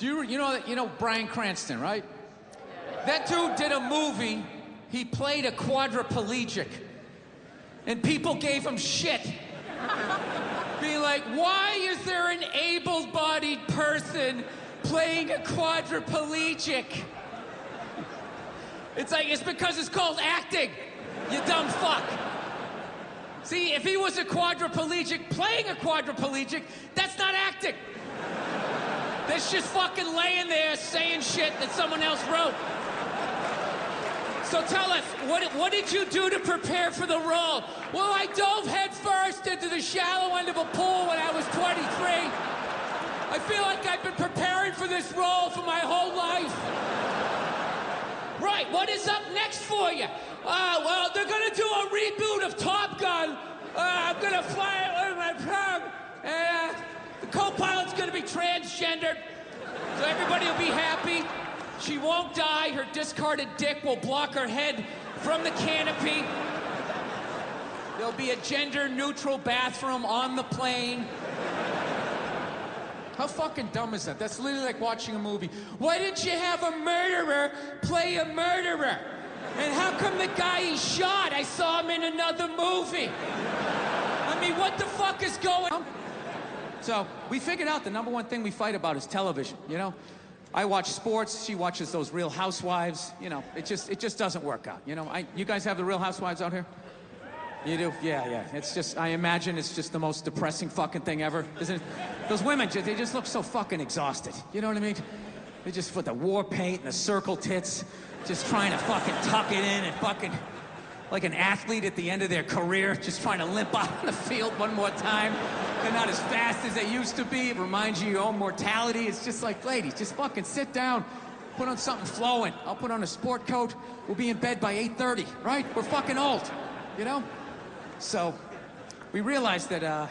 You know Bryan Cranston, right? That dude did a movie. He played a quadriplegic, and people gave him shit. Being like, why is there an able-bodied person playing a quadriplegic? It's like, it's because it's called acting, you dumb fuck. See, if he was a quadriplegic playing a quadriplegic, that's not acting. That's just fucking laying there saying shit that someone else wrote. So tell us, what did you do to prepare for the role? Well, I dove headfirst into the shallow end of a pool when I was 23. I feel like I've been preparing for this role for my whole life. Right, what is up next for you? Well, they're gonna do a reboot of Top Gun. I'm gonna fly it with my plug. And the co-pilot's gonna be transgendered, so everybody will be happy. She won't die. Her discarded dick will block her head from the canopy. There'll be a gender-neutral bathroom on the plane. How fucking dumb is that? That's literally like watching a movie. Why didn't you have a murderer play a murderer? And how come the guy he shot, I saw him in another movie? I mean, what the fuck is going on? So, we figured out the number one thing we fight about is television, you know? I watch sports, she watches those Real Housewives, you know, it just doesn't work out, you know? You guys have the Real Housewives out here? You do? Yeah. It's just, I imagine it's just the most depressing fucking thing ever. Isn't it? Those women, they just look so fucking exhausted, you know what I mean? They just put the war paint and the circle tits, just trying to fucking tuck it in and fucking, like an athlete at the end of their career, just trying to limp out on the field one more time. They're not as fast as they used to be. It reminds you of your own mortality. It's just like, ladies, just fucking sit down. Put on something flowing. I'll put on a sport coat. We'll be in bed by 8:30, right? We're fucking old, you know? So we realized that, I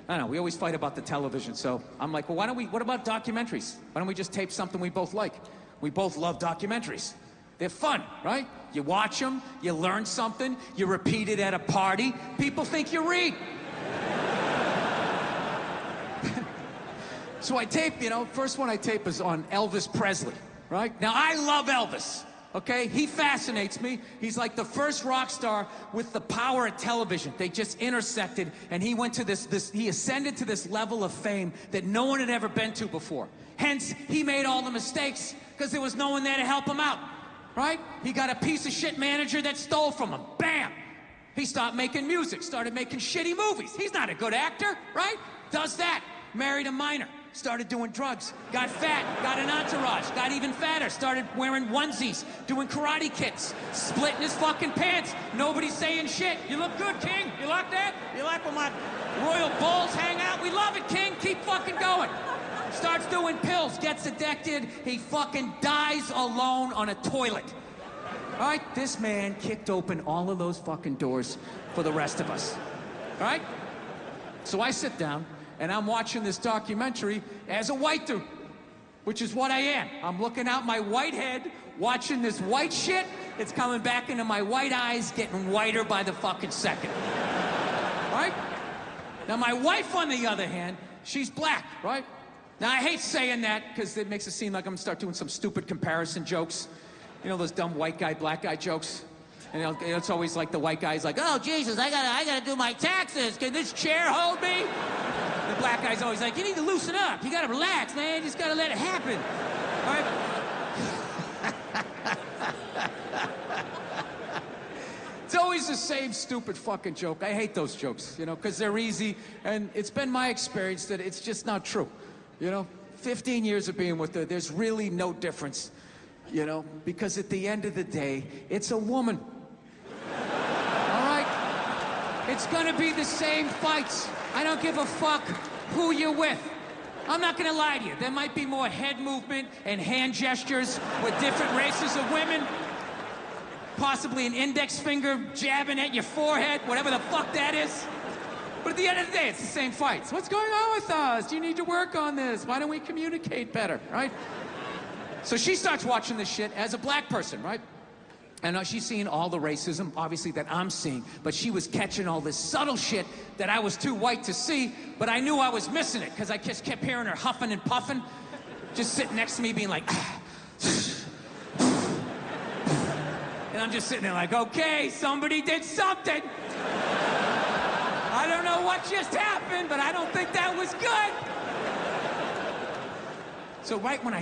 don't know, we always fight about the television. So I'm like, well, what about documentaries? Why don't we just tape something we both like? We both love documentaries. They're fun, right? You watch them, you learn something, you repeat it at a party. People think you read. So I tape, you know, first one I tape is on Elvis Presley, right? Now, I love Elvis, okay? He fascinates me. He's like the first rock star with the power of television. They just intersected, and he went to he ascended to this level of fame that no one had ever been to before. Hence, he made all the mistakes, because there was no one there to help him out, right? He got a piece of shit manager that stole from him. Bam! He stopped making music, started making shitty movies. He's not a good actor, right? Does that. Married a minor. Started doing drugs, got fat, got an entourage, got even fatter, started wearing onesies, doing karate kicks, splitting his fucking pants. Nobody's saying shit. You look good, King. You like that? You like when my royal bulls hang out? We love it, King. Keep fucking going. Starts doing pills, gets addicted. He fucking dies alone on a toilet. All right? This man kicked open all of those fucking doors for the rest of us. All right? So I sit down, and I'm watching this documentary as a white dude, which is what I am. I'm looking out my white head, watching this white shit. It's coming back into my white eyes, getting whiter by the fucking second. Right? Now, my wife, on the other hand, she's black, right? Now, I hate saying that because it makes it seem like I'm gonna start doing some stupid comparison jokes. You know, those dumb white guy, black guy jokes? And it's always like the white guy's like, oh, Jesus, I gotta do my taxes. Can this chair hold me? The black guy's always like, you need to loosen up. You gotta relax, man. You just gotta let it happen. All right? It's always the same stupid fucking joke. I hate those jokes, you know, because they're easy. And it's been my experience that it's just not true. You know, 15 years of being with her, there's really no difference, you know, because at the end of the day, it's a woman. All right? It's gonna be the same fights. I don't give a fuck who you're with. I'm not gonna lie to you. There might be more head movement and hand gestures with different races of women. Possibly an index finger jabbing at your forehead, whatever the fuck that is. But at the end of the day, it's the same fights. What's going on with us? Do you need to work on this? Why don't we communicate better, right? So she starts watching this shit as a black person, right? And she's seeing all the racism, obviously, that I'm seeing. But she was catching all this subtle shit that I was too white to see, but I knew I was missing it, because I just kept hearing her huffing and puffing. just sitting next to me being like, and I'm just sitting there like, okay, somebody did something. I don't know what just happened, but I don't think that was good. So right when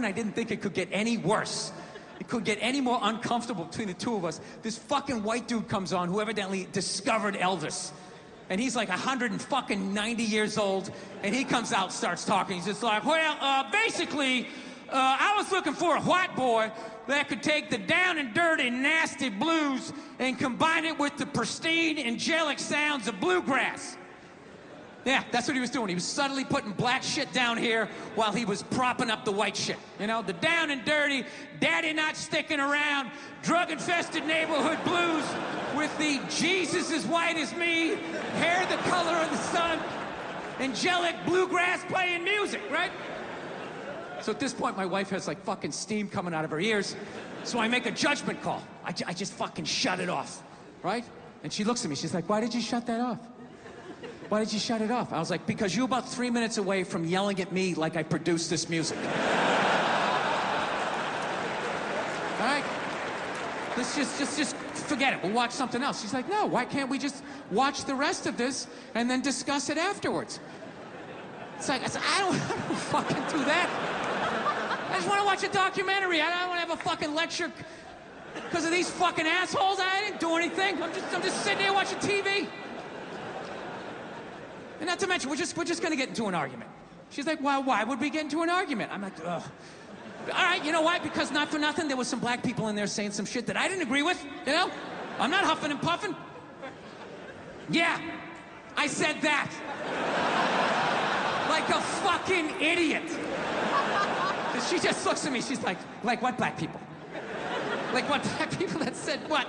I didn't think it could get any worse, it could get any more uncomfortable between the two of us, this fucking white dude comes on who evidently discovered Elvis. And he's like 190 years old, and he comes out, starts talking. He's just like, well, basically, I was looking for a white boy that could take the down and dirty, nasty blues and combine it with the pristine, angelic sounds of bluegrass. Yeah, that's what he was doing. He was subtly putting black shit down here while he was propping up the white shit. You know, the down and dirty, daddy not sticking around, drug-infested neighborhood blues with the Jesus as white as me, hair the color of the sun, angelic bluegrass playing music, right? So at this point, my wife has like fucking steam coming out of her ears. So I make a judgment call. I just fucking shut it off, right? And she looks at me, she's like, why did you shut that off? Why did you shut it off? I was like, because you're about 3 minutes away from yelling at me like I produced this music. All right? Let's just forget it. We'll watch something else. She's like, no, why can't we just watch the rest of this and then discuss it afterwards? It's like, I don't fucking do that. I just want to watch a documentary. I don't want to have a fucking lecture because of these fucking assholes. I didn't do anything. I'm just sitting here watching TV. And not to mention, we're just gonna get into an argument. She's like, well, why would we get into an argument? I'm like, ugh. All right, you know why? Because not for nothing, there was some black people in there saying some shit that I didn't agree with, you know? I'm not huffing and puffing. Yeah, I said that. Like a fucking idiot. And she just looks at me, she's like what black people? Like what black people that said what?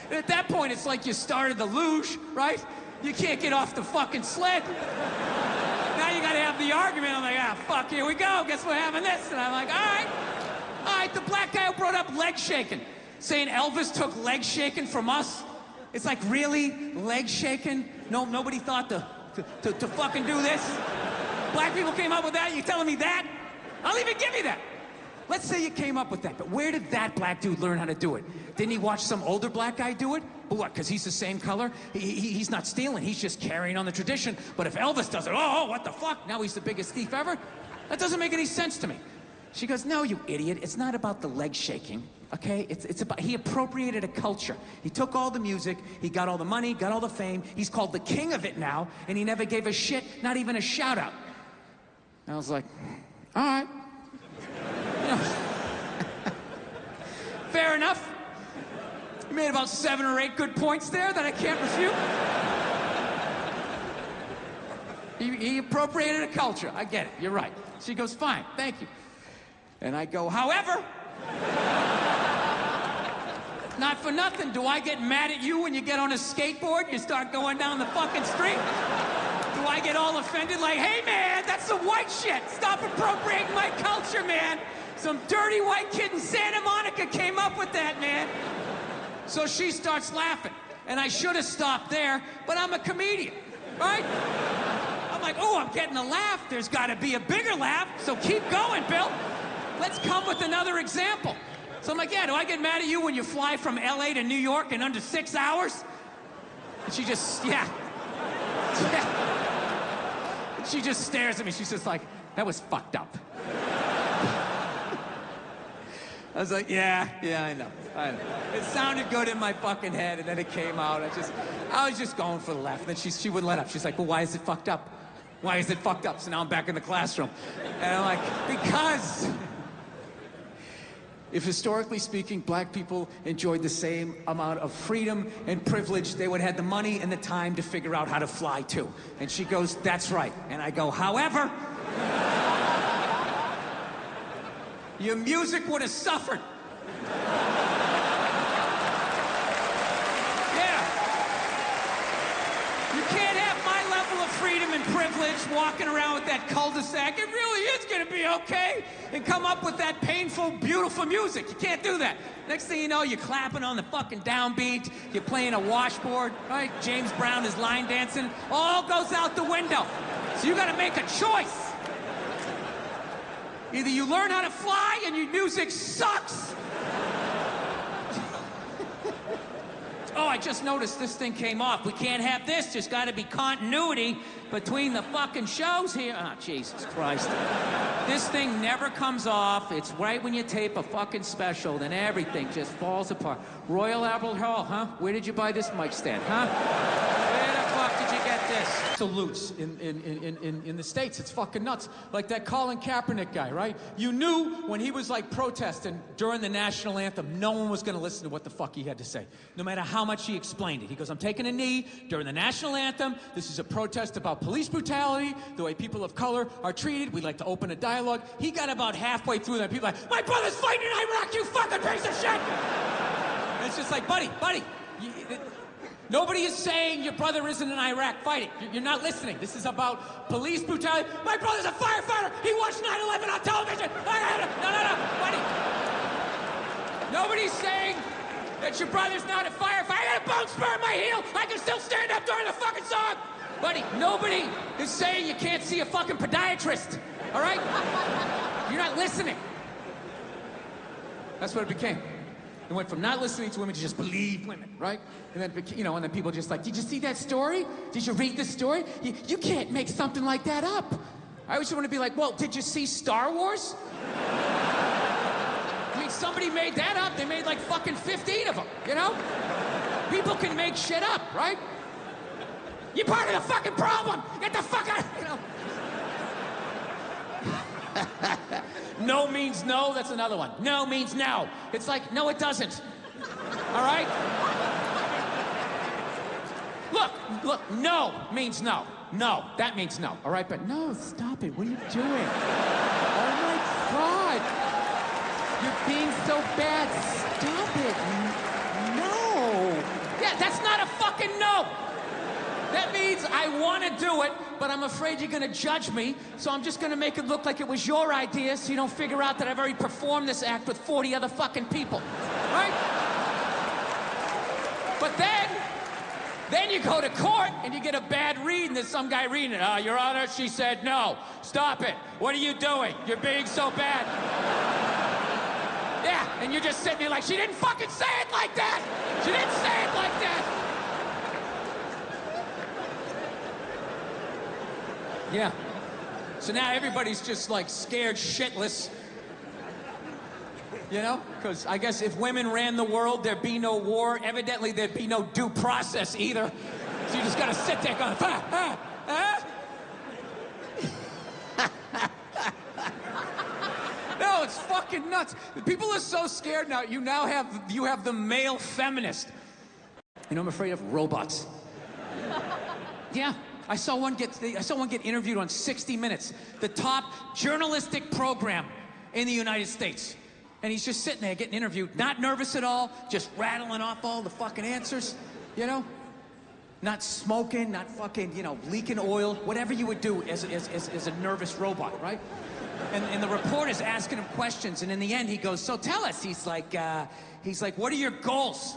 And at that point, it's like you started the luge, right? You can't get off the fucking sled. Now you gotta have the argument. I'm like, ah, fuck, here we go. Guess we're having this. And I'm like, all right, the black guy who brought up leg shaking, saying Elvis took leg shaking from us. It's like, really? Leg shaking? No, nobody thought to fucking do this? Black people came up with that? You telling me that? I'll even give you that. Let's say you came up with that, but where did that black dude learn how to do it? Didn't he watch some older black guy do it? But what, because he's the same color? He's not stealing, he's just carrying on the tradition. But if Elvis does it, oh, what the fuck? Now he's the biggest thief ever? That doesn't make any sense to me. She goes, no, you idiot, it's not about the leg shaking, okay? It's about, he appropriated a culture. He took all the music, he got all the money, got all the fame, he's called the king of it now, and he never gave a shit, not even a shout out. I was like, all right. You know, fair enough. You made about 7 or 8 good points there that I can't refute. He appropriated a culture. I get it. You're right. She goes, fine, thank you. And I go, however, not for nothing, do I get mad at you when you get on a skateboard and you start going down the fucking street? Do I get all offended like, hey man, that's some white shit. Stop appropriating my culture, man. Some dirty white kid in Santa Monica came up with that, man. So she starts laughing. And I should have stopped there, but I'm a comedian, right? I'm like, oh, I'm getting a laugh. There's got to be a bigger laugh, so keep going, Bill. Let's come with another example. So I'm like, yeah, do I get mad at you when you fly from LA to New York in under 6 hours? And she just, yeah. And she just stares at me. She's just like, that was fucked up. I was like, yeah, I know. It sounded good in my fucking head, and then it came out. I was just going for the laugh. And then she wouldn't let up. She's like, well, why is it fucked up? Why is it fucked up? So now I'm back in the classroom. And I'm like, because if historically speaking, black people enjoyed the same amount of freedom and privilege, they would have had the money and the time to figure out how to fly too. And she goes, that's right. And I go, however, your music would have suffered. Yeah. You can't have my level of freedom and privilege walking around with that cul-de-sac. It really is gonna be okay. And come up with that painful, beautiful music. You can't do that. Next thing you know, you're clapping on the fucking downbeat. You're playing a washboard, right? James Brown is line dancing. All goes out the window. So you gotta make a choice. Either you learn how to fly and your music sucks. Oh, I just noticed this thing came off. We can't have this. There's got to be continuity between the fucking shows here. Oh, Jesus Christ. This thing never comes off. It's right when you tape a fucking special, then everything just falls apart. Royal Albert Hall, huh? Where did you buy this mic stand, huh? Where the fuck did you get this? Salutes in the States. It's fucking nuts. Like that Colin Kaepernick guy, right? You knew when he was like protesting during the national anthem, no one was gonna listen to what the fuck he had to say. No matter how much he explained it. He goes, I'm taking a knee during the national anthem. This is a protest about police brutality, the way people of color are treated. We'd like to open a dialogue. He got about halfway through that. People are like, my brother's fighting in Iraq, you fucking piece of shit! And it's just like, buddy, nobody is saying your brother isn't in Iraq fighting. You're not listening. This is about police brutality. My brother's a firefighter. He watched 9/11 on television. No, buddy. Nobody's saying that your brother's not a firefighter. I got a bone spur in my heel. I can still stand up during the fucking song. Buddy, nobody is saying you can't see a fucking podiatrist. All right? You're not listening. That's what it became. It went from not listening to women to just believe women, right? And then, you know, and then people just like, did you see that story? Did you read the story? You can't make something like that up. I always want to be like, well, did you see Star Wars? I mean, somebody made that up. They made like fucking 15 of them, you know? People can make shit up, right? You're part of the fucking problem. Get the fuck out, you know? No means no, that's another one. No means no. It's like, no, it doesn't. All right? Look, no means no. No, that means no, all right? But no, stop it. What are you doing? Oh, my God. You're being so bad. Stop it. No. Yeah, that's not a fucking no. That means I want to do it, but I'm afraid you're going to judge me, so I'm just going to make it look like it was your idea so you don't figure out that I've already performed this act with 40 other fucking people, right? But then you go to court and you get a bad read and there's some guy reading it. Your Honor, she said no. Stop it. What are you doing? You're being so bad. Yeah, and you're just sitting there like, she didn't fucking say it like that. She didn't say it like that. Yeah. So now everybody's just like scared shitless. You know? Because I guess if women ran the world, there'd be no war. Evidently, there'd be no due process either. So you just gotta sit there going, No, it's fucking nuts. People are so scared now. You have the male feminist. You know, I'm afraid of robots. Yeah. I saw one get interviewed on 60 Minutes, the top journalistic program in the United States. And he's just sitting there getting interviewed, not nervous at all, just rattling off all the fucking answers, you know? Not smoking, not fucking, you know, leaking oil, whatever you would do as a nervous robot, right? And the reporter's asking him questions, and in the end he goes, so tell us. He's like, what are your goals?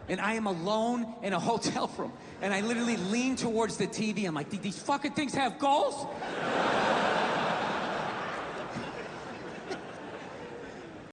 And I am alone in a hotel room. And I literally lean towards the TV. I'm like, these fucking things have goals?